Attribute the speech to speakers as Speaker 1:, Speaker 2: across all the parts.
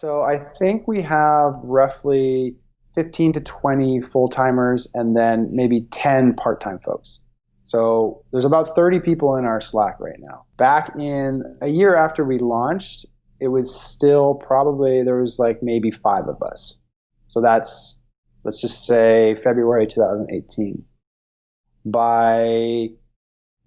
Speaker 1: So I think we have roughly 15 to 20 full-timers and then maybe 10 part-time folks. So there's about 30 people in our Slack right now. Back in a year after we launched, it was still probably, there was like maybe 5 of us. So that's, let's just say February 2018. By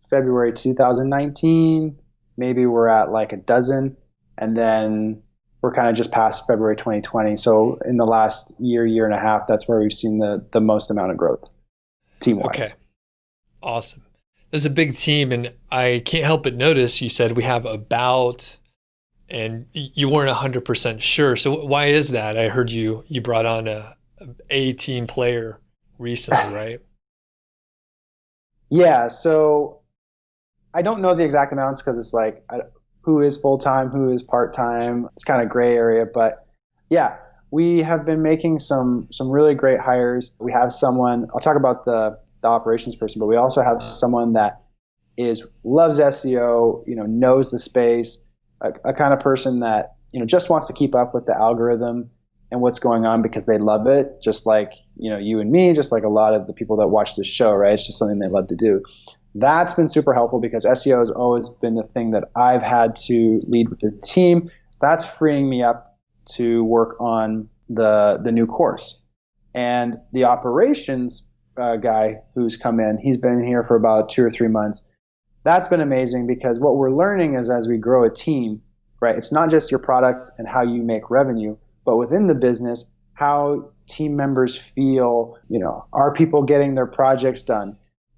Speaker 1: February 2019, maybe we're at like a dozen, and then we're kind of just past February 2020. So in the last year and a half, that's where we've seen the most amount of growth team-wise.
Speaker 2: Okay. Awesome. There's a big team, and I can't help but notice you said we have about, and you weren't 100% sure. So why is that? I heard you brought on a team player recently, right?
Speaker 1: Yeah. So I don't know the exact amounts because it's like, who is full-time, who is part-time. It's kind of gray area, but yeah, we have been making some really great hires. We have someone, I'll talk about the operations person, but we also have someone that loves SEO, knows the space, a kind of person that, just wants to keep up with the algorithm and what's going on because they love it. Just like, you and me, just like a lot of the people that watch this show, right? It's just something they love to do. That's been super helpful because SEO has always been the thing that I've had to lead with the team. That's freeing me up to work on the new course. And the operations guy who's come in, he's been here for about 2 or 3 months. That's been amazing because what we're learning is as we grow a team, right, it's not just your product and how you make revenue, but within the business, how team members feel, are people getting their projects done?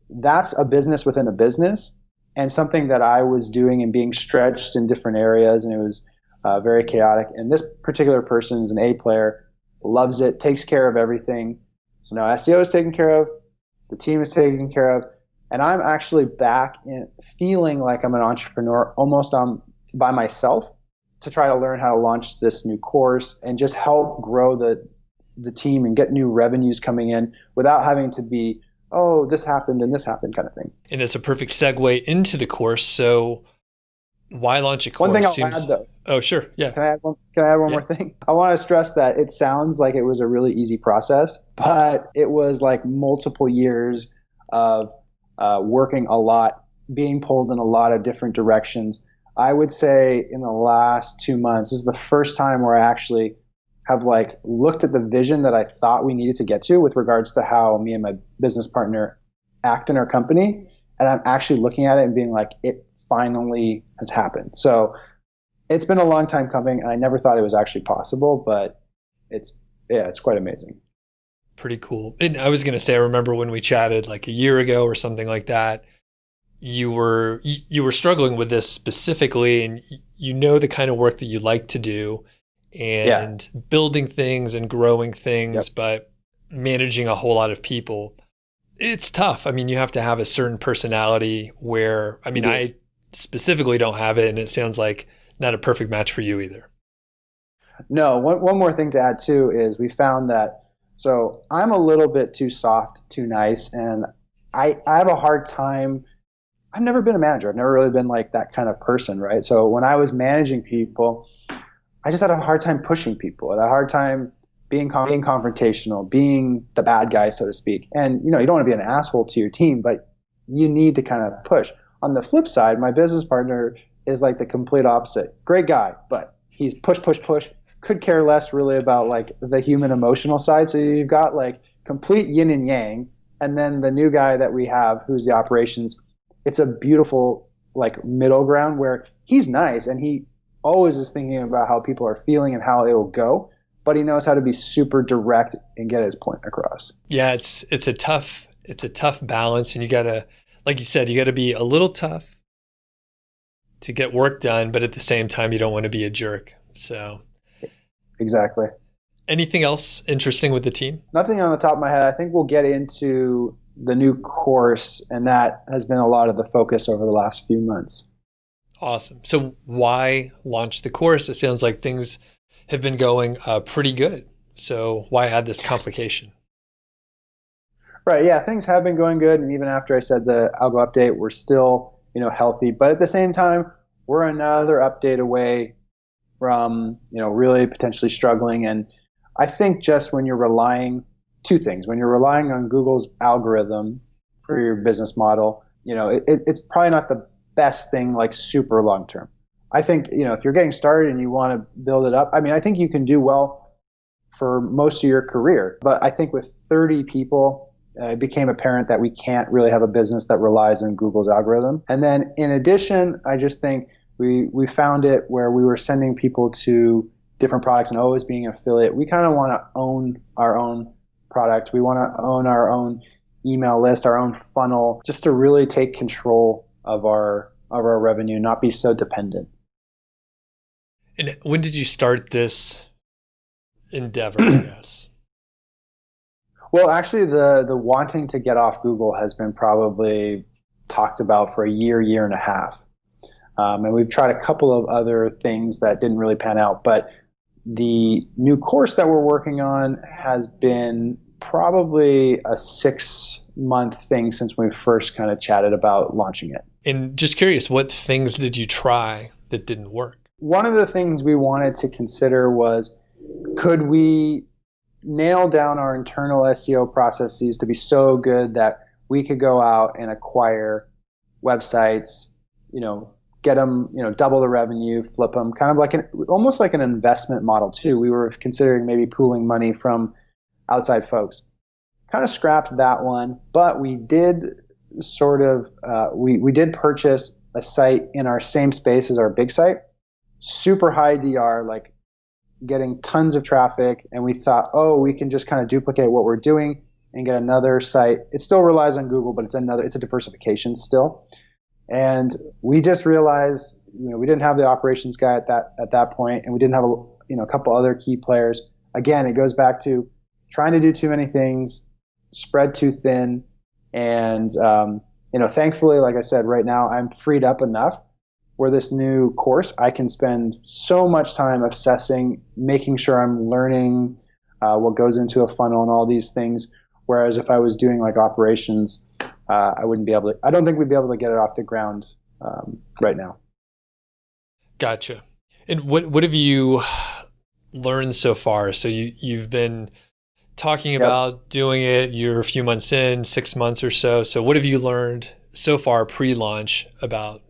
Speaker 1: That's a business within a business, and something that I was doing and being stretched in different areas, and it was very chaotic. And this particular person is an A player, loves it, takes care of everything. So now SEO is taken care of, the team is taken care of, and I'm actually back in feeling like I'm an entrepreneur almost by myself to try to learn how to launch this new course and just help grow the team and get new revenues coming in without having to be, oh, this happened and this happened kind of thing.
Speaker 2: And it's a perfect segue into the course. So why launch a course?
Speaker 1: One thing I'll add though.
Speaker 2: Oh, sure. Yeah.
Speaker 1: Can I add one more thing? I want to stress that it sounds like it was a really easy process, but it was like multiple years of working a lot, being pulled in a lot of different directions. I would say in the last 2 months, this is the first time where I actually have like looked at the vision that I thought we needed to get to with regards to how me and my business partner act in our company. And I'm actually looking at it and being like, it finally has happened. So it's been a long time coming, and I never thought it was actually possible, but it's quite amazing.
Speaker 2: Pretty cool. And I was going to say, I remember when we chatted like a year ago or something like that, you were struggling with this specifically, and the kind of work that you like to do and building things and growing things, but managing a whole lot of people. It's tough. I mean, you have to have a certain personality where, I specifically don't have it, and it sounds like not a perfect match for you either.
Speaker 1: No, one more thing to add too is we found that, so I'm a little bit too soft, too nice, and I have a hard time. I've never been a manager. I've never really been like that kind of person, right? So when I was managing people, I just had a hard time pushing people. I had a hard time being confrontational, being the bad guy, so to speak. And, you don't want to be an asshole to your team, but you need to kind of push. On the flip side, my business partner is like the complete opposite. Great guy, but he's push, could care less really about like the human emotional side. So you've got like complete yin and yang. And then the new guy that we have, who's the operations, it's a beautiful like middle ground where he's nice and he always is thinking about how people are feeling and how it will go, but he knows how to be super direct and get his point across.
Speaker 2: Yeah, it's a tough balance, and you gotta, like you said, you gotta be a little tough to get work done, but at the same time, you don't want to be a jerk. So
Speaker 1: exactly.
Speaker 2: Anything else interesting with the team?
Speaker 1: Nothing on the top of my head. I think we'll get into the new course, and that has been a lot of the focus over the last few months.
Speaker 2: Awesome. So why launch the course? It sounds like things have been going pretty good. So why add this complication?
Speaker 1: Right. Yeah, things have been going good. And even after I said the algo update, we're still, healthy. But at the same time, we're another update away from, really potentially struggling. And I think just when you're relying, two things, when you're relying on Google's algorithm for your business model, it's probably not the best thing, like super long term. I think, if you're getting started and you want to build it up, I think you can do well for most of your career. But I think with 30 people, it became apparent that we can't really have a business that relies on Google's algorithm. And then in addition, I just think we found it where we were sending people to different products and always being an affiliate. We kind of want to own our own product. We want to own our own email list, our own funnel, just to really take control of our revenue, not be so dependent.
Speaker 2: And when did you start this endeavor, I guess?
Speaker 1: Well, actually, the wanting to get off Google has been probably talked about for a year and a half. And we've tried a couple of other things that didn't really pan out. But the new course that we're working on has been probably a 6-month thing since we first kind of chatted about launching it.
Speaker 2: And just curious, what things did you try that didn't work?
Speaker 1: One of the things we wanted to consider was, could we nail down our internal SEO processes to be so good that we could go out and acquire websites, get them, double the revenue, flip them, kind of like almost like an investment model too. We were considering maybe pooling money from outside folks. Kind of scrapped that one, but we did we did purchase a site in our same space as our big site, super high DR, like getting tons of traffic. And we thought, we can just kind of duplicate what we're doing and get another site. It still relies on Google, but it's a diversification still. And we just realized, we didn't have the operations guy at that point, and we didn't have a couple other key players. Again, it goes back to trying to do too many things, spread too thin, and thankfully, like I said, right now I'm freed up enough where this new course I can spend so much time obsessing, making sure I'm learning what goes into a funnel and all these things. Whereas if I was doing like operations, I don't think we'd be able to get it off the ground right now.
Speaker 2: Gotcha. And what have you learned so far? So you've been talking about doing it. You're a few months in, 6 months or so. So what have you learned so far pre-launch about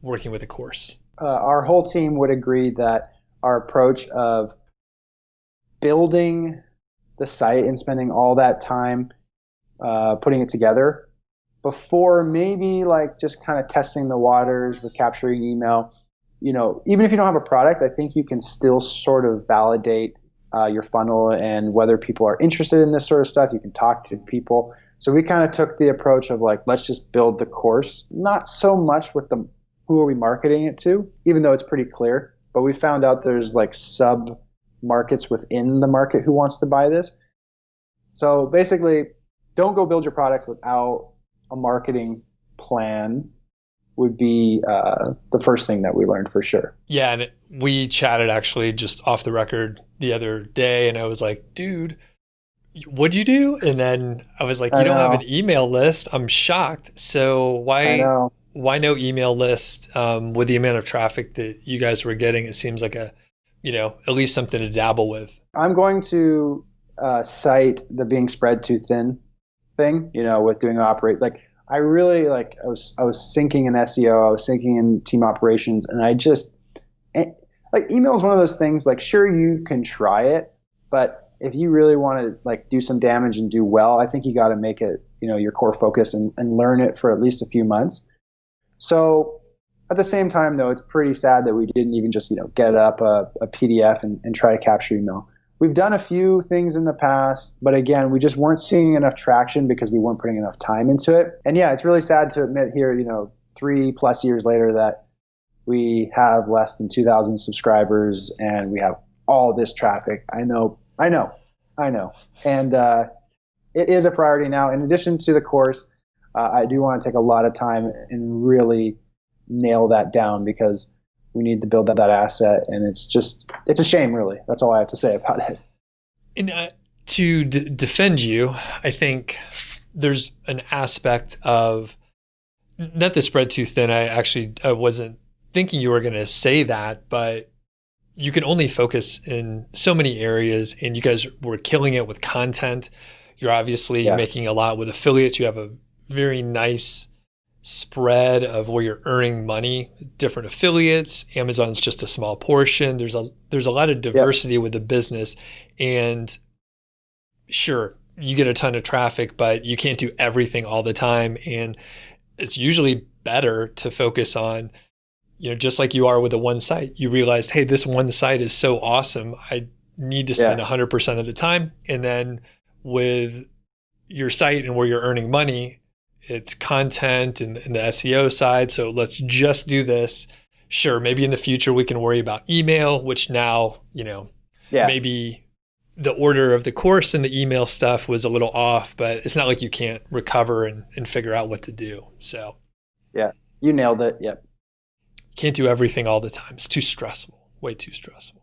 Speaker 2: working with a course?
Speaker 1: Our whole team would agree that our approach of building the site and spending all that time putting it together before maybe like just kind of testing the waters with capturing email, even if you don't have a product, I think you can still sort of validate your funnel and whether people are interested in this sort of stuff. You can talk to people. So we kind of took the approach of like, let's just build the course, not so much with who are we marketing it to, even though it's pretty clear, but we found out there's like sub markets within the market who wants to buy this. So basically, don't go build your product without a marketing plan would be the first thing that we learned for sure.
Speaker 2: Yeah, and we chatted actually just off the record the other day, and I was like, dude, what'd you do? And then I was like, you don't have an email list. I'm shocked. So why no email list with the amount of traffic that you guys were getting? It seems like at least something to dabble with. I'm
Speaker 1: going to cite the being spread too thin thing, with doing I really I was sinking in SEO, I was sinking in team operations, and email is one of those things, like, sure, you can try it, but if you really want to do some damage and do well, I think you got to make it, your core focus and learn it for at least a few months. So at the same time, though, it's pretty sad that we didn't even just, get up a PDF and try to capture email. We've done a few things in the past, but again, we just weren't seeing enough traction because we weren't putting enough time into it. And yeah, it's really sad to admit here, 3+ years later, that we have less than 2,000 subscribers and we have all this traffic. I know. And it is a priority now. In addition to the course, I do want to take a lot of time and really nail that down because we need to build that asset, and it's a shame, really. That's all I have to say about it.
Speaker 2: And to defend you, I think there's an aspect of not the spread too thin. I wasn't thinking you were going to say that, but you can only focus in so many areas, and you guys were killing it with content. You're obviously making a lot with affiliates. You have a very nice spread of where you're earning money, different affiliates. Amazon's just a small portion. There's a lot of diversity with the business. And sure, you get a ton of traffic, but you can't do everything all the time. And it's usually better to focus on, just like you are with the one site. You realize, hey, this one site is so awesome. I need to spend 100% of the time. And then with your site and where you're earning money, it's content and the SEO side. So let's just do this. Sure, maybe in the future we can worry about email, which now, maybe the order of the course and the email stuff was a little off, but it's not like you can't recover and figure out what to do. So
Speaker 1: yeah, you nailed it. Yep.
Speaker 2: Can't do everything all the time. It's too stressful, way too stressful.